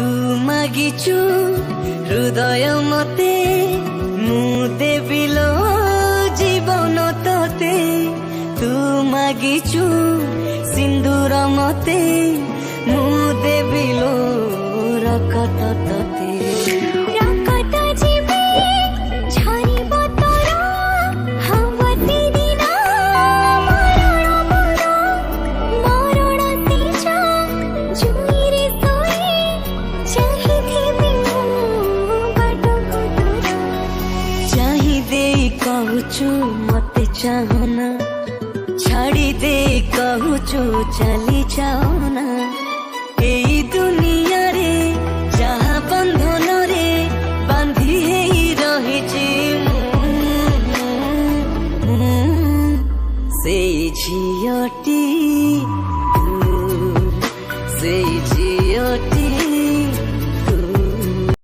तू मागिचु हृदय मते मु देबिलो जीवन तते तू मागिचु सिंदूर मते मु देबिलो रकत तते कहूचु मते चाहना छाड़ी दे कहूचु चली जाओ ना।